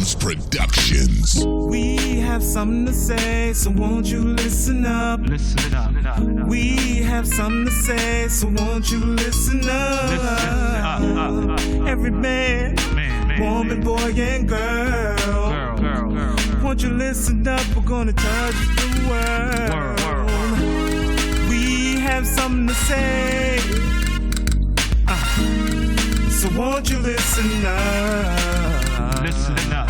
LeeMimsProductions. We have something to say, so won't you listen up? Listen up. We have something to say, so won't you listen up? Every man, woman, boy, and girl. Won't you listen up? We're gonna touch the world. We have something to say, so won't you listen up? Listen up.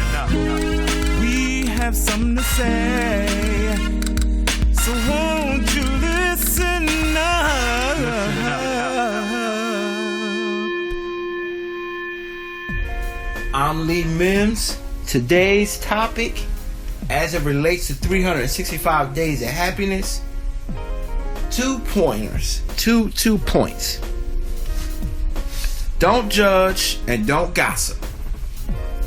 We have something to say, so won't you listen up? I'm Mims. Today's topic, as it relates to 365 days of happiness, 2 pointers. Two points. Don't judge and don't gossip.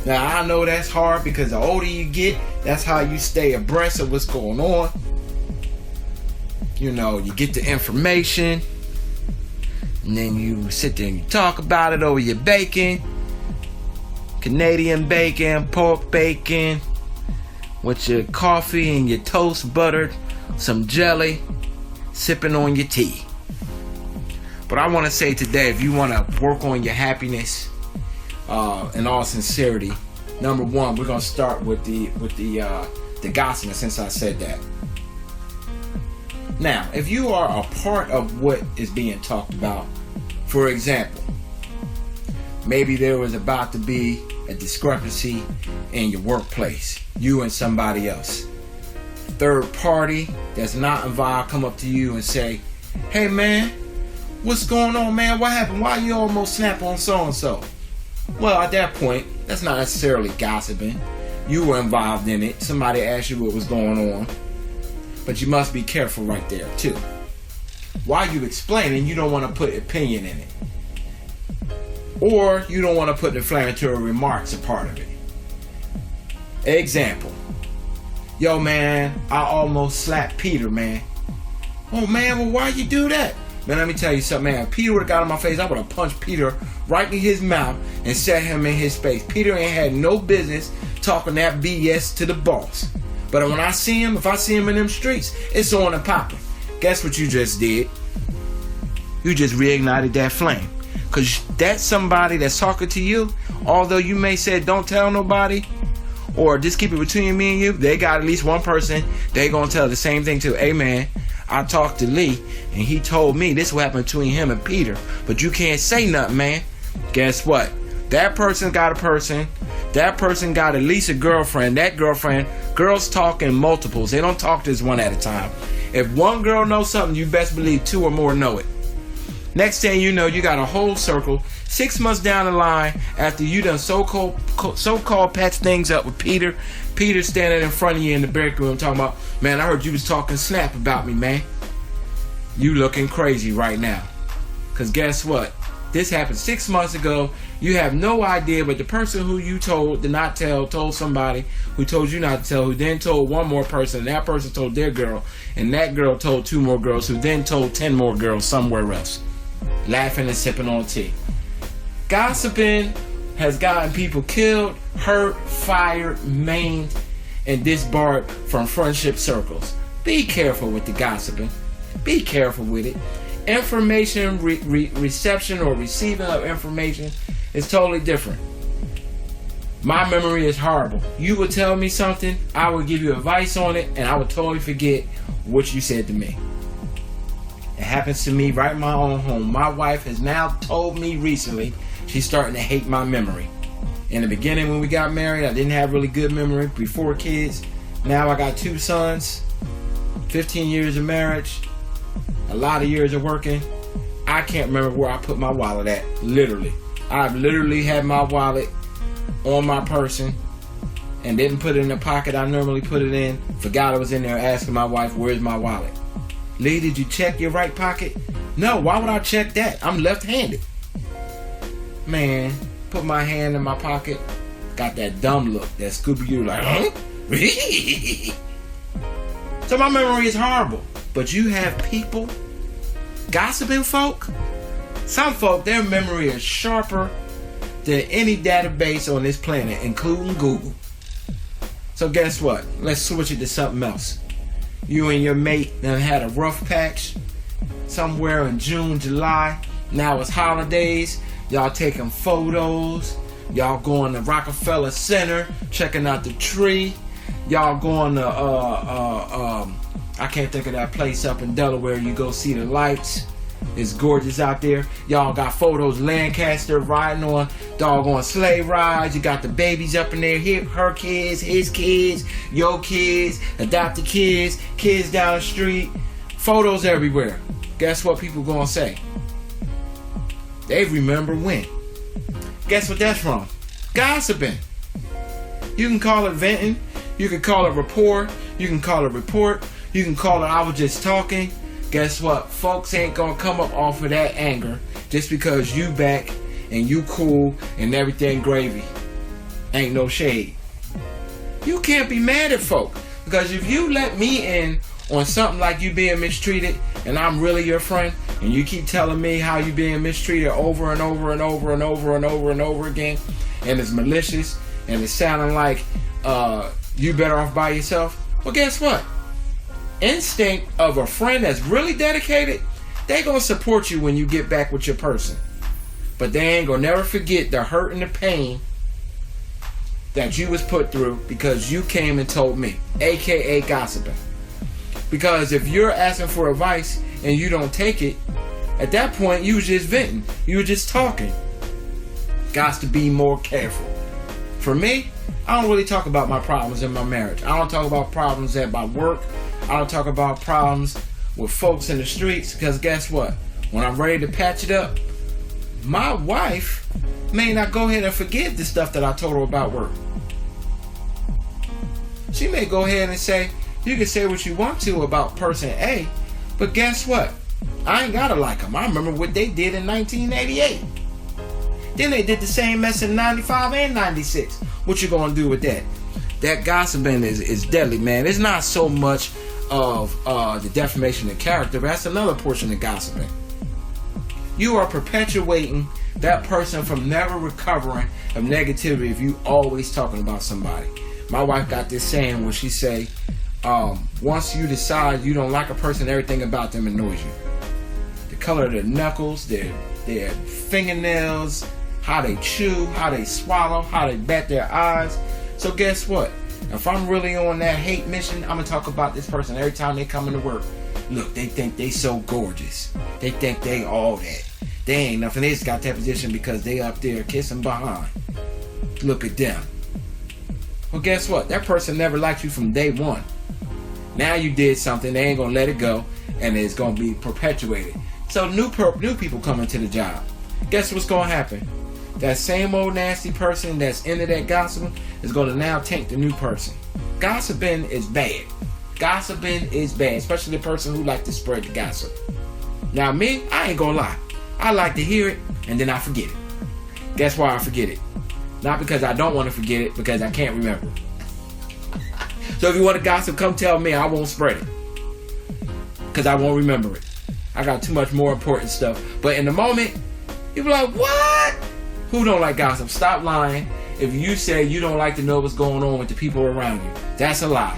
Now, I know that's hard because the older you get, that's how you stay abreast of what's going on. You know, you get the information, and then you sit there and you talk about it over your bacon. Canadian bacon, pork bacon, with your coffee and your toast buttered, some jelly, sipping on your tea. But I want to say today, if you want to work on your happiness, in all sincerity, number one, we're gonna start with the gossiping. Since I said that, now, if you are a part of what is being talked about, for example, maybe there was about to be a discrepancy in your workplace, you and somebody else. Third party that's not involved come up to you and say, "Hey man, what's going on, man? What happened? Why you almost snap on so-and-so?" Well, at that point, that's not necessarily gossiping. You were involved in it. Somebody asked you what was going on. But you must be careful right there, too. While you explaining, you don't want to put opinion in it. Or you don't want to put inflammatory remarks a part of it. Example. "Yo, man, I almost slapped Peter, man." "Oh, man, well, why you do that?" "Man, let me tell you something, man. If Peter would have got in my face, I would have punched Peter right in his mouth and set him in his face. Peter ain't had no business talking that BS to the boss. But when I see him, if I see him in them streets, it's on and popping." Guess what you just did? You just reignited that flame. Because that's somebody that's talking to you, although you may say don't tell nobody, or just keep it between me and you, they got at least one person they gonna tell the same thing to. "Hey man, I talked to Lee and he told me this will happen between him and Peter, but you can't say nothing, man." Guess what? That person got a person. That person got at least a girlfriend. That girlfriend, girls talk in multiples. They don't talk just one at a time. If one girl knows something, you best believe 2 or more know it. Next thing you know, you got a whole circle. 6 months down the line, after you done so-called patch things up with Peter, Peter standing in front of you in the break room talking about, "Man, I heard you was talking snap about me, man." You looking crazy right now. Because guess what? This happened 6 months ago. You have no idea, but the person who you did not tell, told somebody who told you not to tell, who then told one more person, and that person told their girl, and that girl told 2 more girls, who then told 10 more girls somewhere else. Laughing and sipping on tea. Gossiping has gotten people killed, hurt, fired, maimed, and disbarred from friendship circles. Be careful with the gossiping. Be careful with it. Information reception or receiving of information is totally different. My memory is horrible. You would tell me something, I would give you advice on it, and I would totally forget what you said to me. It happens to me right in my own home. My wife has now told me recently she's starting to hate my memory. In the beginning when we got married, I didn't have really good memory before kids. Now I got 2 sons, 15 years of marriage, a lot of years of working. I can't remember where I put my wallet at, literally. I've literally had my wallet on my person and didn't put it in the pocket I normally put it in. Forgot it was in there, asking my wife, "Where's my wallet?" "Lee, did you check your right pocket?" "No, why would I check that? I'm left-handed." Man, put my hand in my pocket, got that dumb look, that Scooby-Doo like, "Huh?" So my memory is horrible. But you have people, gossiping folk, some folk, their memory is sharper than any database on this planet, including Google. So guess what? Let's switch it to something else. You and your mate done had a rough patch somewhere in June, July. Now it's holidays. Y'all taking photos. Y'all going to Rockefeller Center, checking out the tree. Y'all going to I can't think of that place up in Delaware. You go see the lights. It's gorgeous out there. Y'all got photos Lancaster riding on doggone sleigh rides. You got the babies up in there. Her kids, his kids, your kids, adopted kids, kids down the street. Photos everywhere. Guess what people gonna say? They remember when. Guess what that's from? Gossiping. You can call it venting. You can call it rapport. You can call it report. You can call it I was just talking. Guess what? Folks ain't gonna come up off of that anger just because you back and you cool and everything gravy. Ain't no shade. You can't be mad at folk, because if you let me in on something like you being mistreated and I'm really your friend and you keep telling me how you being mistreated over and over and over and over and over and over again, and it's malicious and it's sounding like you better off by yourself, well, guess what? Instinct of a friend that's really dedicated, they gonna support you when you get back with your person. But they ain't gonna never forget the hurt and the pain that you was put through because you came and told me, aka gossiping. Because if you're asking for advice and you don't take it, at that point you was just venting, you were just talking. Got to be more careful. For me, I don't really talk about my problems in my marriage. I don't talk about problems at my work. I don't talk about problems with folks in the streets, because guess what? When I'm ready to patch it up, my wife may not go ahead and forget the stuff that I told her about work. She may go ahead and say, you can say what you want to about person A, but guess what? I ain't gotta like them. I remember what they did in 1988. Then they did the same mess in 95 and 96. What you gonna do with that? That gossiping is deadly, man. It's not so much of the defamation of character, but that's another portion of gossiping. You are perpetuating that person from never recovering of negativity if you always talking about somebody. My wife got this saying where she say, once you decide you don't like a person, everything about them annoys you. The color of their knuckles, their fingernails, how they chew, how they swallow, how they bat their eyes. So guess what? If I'm really on that hate mission, I'm gonna talk about this person every time they come into work. Look, they think they so gorgeous. They think they all that. They ain't nothing. They just got that position because they up there kissing behind. Look at them. Well, guess what? That person never liked you from day one. Now you did something, they ain't gonna let it go, and it's gonna be perpetuated. So new people coming to the job. Guess what's gonna happen? That same old nasty person that's into that gossiping is gonna now taint the new person. Gossiping is bad. Gossiping is bad, especially the person who like to spread the gossip. Now me, I ain't gonna lie. I like to hear it and then I forget it. Guess why I forget it? Not because I don't want to forget it, because I can't remember. So if you want to gossip, come tell me. I won't spread it, because I won't remember it. I got too much more important stuff. But in the moment, you be like, what? Who don't like gossip? Stop lying. If you say you don't like to know what's going on with the people around you, that's a lie.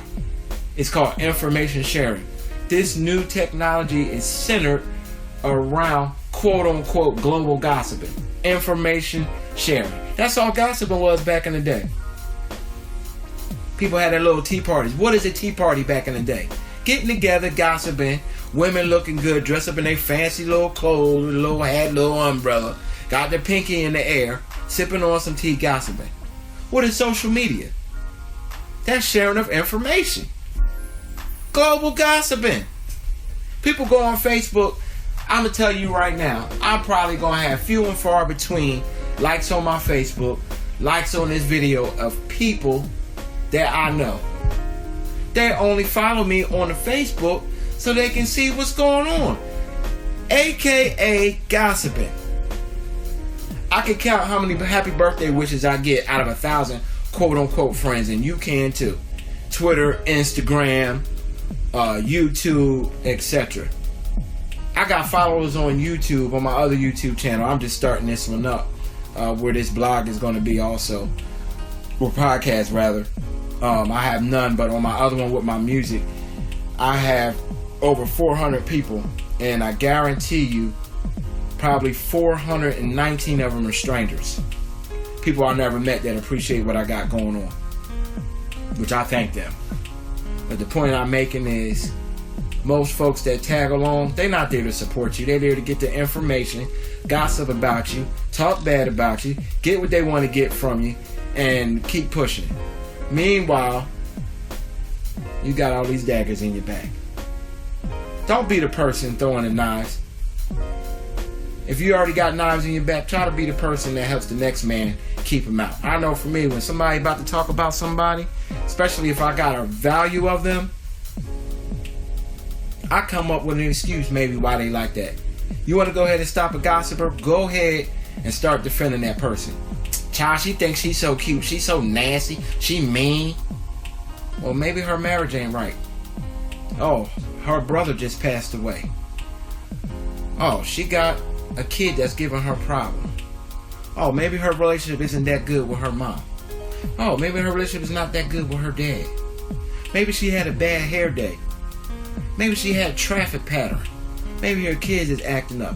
It's called information sharing. This new technology is centered around quote-unquote global gossiping. Information sharing. That's all gossiping was back in the day. People had their little tea parties. What is a tea party back in the day? Getting together, gossiping, women looking good, dressed up in their fancy little clothes, with a little hat, little umbrella, got their pinky in the air, sipping on some tea, gossiping. What is social media? That's sharing of information. Global gossiping. People go on Facebook. I'm going to tell you right now, I'm probably going to have few and far between likes on my Facebook, likes on this video of people that I know. They only follow me on the Facebook so they can see what's going on. AKA gossiping. I can count how many happy birthday wishes I get out of 1,000 quote-unquote friends, and you can too. Twitter, Instagram, YouTube, etc. I got followers on YouTube, on my other YouTube channel. I'm just starting this one up, where this blog is going to be also, or podcast rather. I have none, but on my other one with my music, I have over 400 people, and I guarantee you, probably 419 of them are strangers. People I never met that appreciate what I got going on, which I thank them. But the point I'm making is, most folks that tag along, they're not there to support you. They're there to get the information, gossip about you, talk bad about you, get what they want to get from you, and keep pushing. Meanwhile, you got all these daggers in your back. Don't be the person throwing the knives. If you already got knives in your back, try to be the person that helps the next man keep them out. I know for me, when somebody about to talk about somebody, especially if I got a value of them, I come up with an excuse maybe why they like that. You want to go ahead and stop a gossiper? Go ahead and start defending that person. Child, she thinks she's so cute. She's so nasty. She mean. Well, maybe her marriage ain't right. Oh, her brother just passed away. Oh, she got a kid that's giving her problem. Oh, maybe her relationship isn't that good with her mom. Oh, maybe her relationship is not that good with her dad. Maybe she had a bad hair day. Maybe she had a traffic pattern. Maybe her kids is acting up.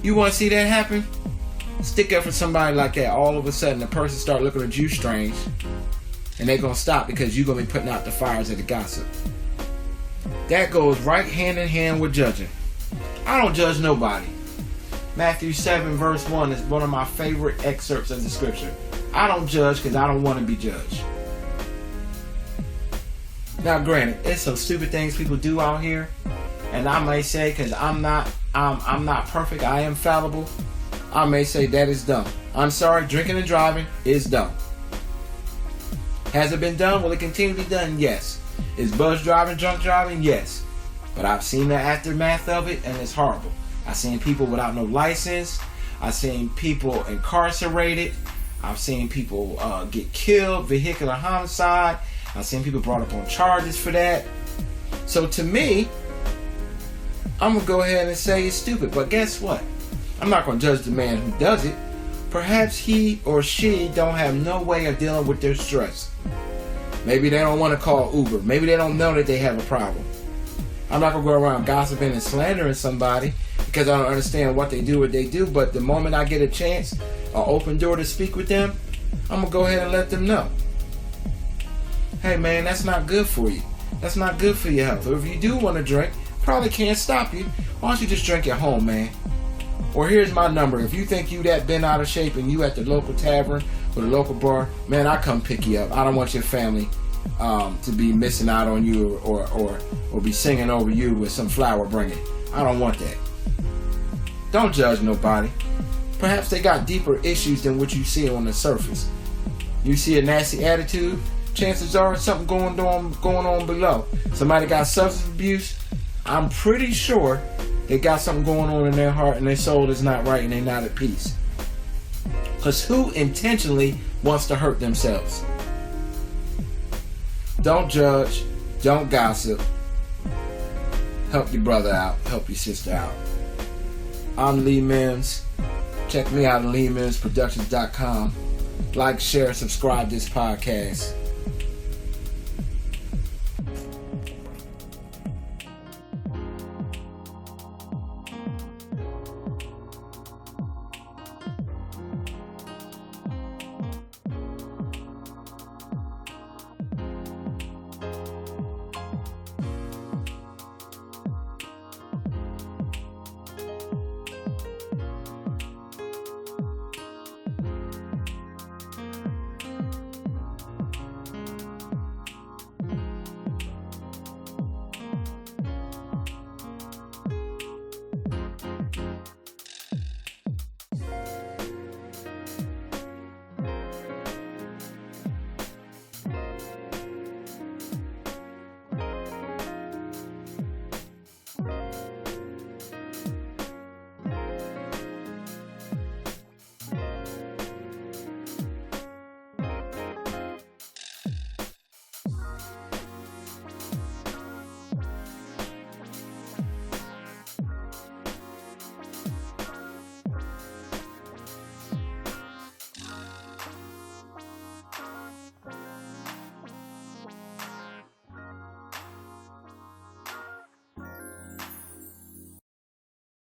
You want to see that happen? Stick up for somebody like that. All of a sudden, the person start looking at you strange, and they're going to stop because you're going to be putting out the fires of the gossip. That goes right hand in hand with judging. I don't judge nobody. Matthew 7 verse 1 is one of my favorite excerpts of the scripture. I don't judge because I don't want to be judged. Now granted, it's some stupid things people do out here, and I may say, because I'm not perfect, I am fallible, I may say that is dumb. I'm sorry, drinking and driving is dumb. Has it been done? Will it continue to be done? Yes. Is buzz driving, drunk driving? Yes. But I've seen the aftermath of it, and it's horrible. I've seen people without no license. I've seen people incarcerated. I've seen people get killed, vehicular homicide. I've seen people brought up on charges for that. So to me, I'm going to go ahead and say it's stupid. But guess what? I'm not going to judge the man who does it. Perhaps he or she don't have no way of dealing with their stress. Maybe they don't want to call Uber. Maybe they don't know that they have a problem. I'm not going to go around gossiping and slandering somebody because I don't understand what they do or they do. But the moment I get a chance, an open door to speak with them, I'm going to go ahead and let them know. Hey man, that's not good for you. That's not good for your health. Or if you do want to drink, probably can't stop you. Why don't you just drink at home, man? Or here's my number. If you think you that been out of shape and you at the local tavern or the local bar, man, I come pick you up. I don't want your family to be missing out on you or be singing over you with some flower bringing. I don't want that. Don't judge nobody. Perhaps they got deeper issues than what you see on the surface. You see a nasty attitude, chances are something going on below. Somebody got substance abuse. I'm pretty sure they got something going on in their heart and their soul is not right and they're not at peace. Because who intentionally wants to hurt themselves? Don't judge. Don't gossip. Help your brother out. Help your sister out. I'm Lee Mims. Check me out at LeeMimsProductions.com. Like, share, subscribe to this podcast.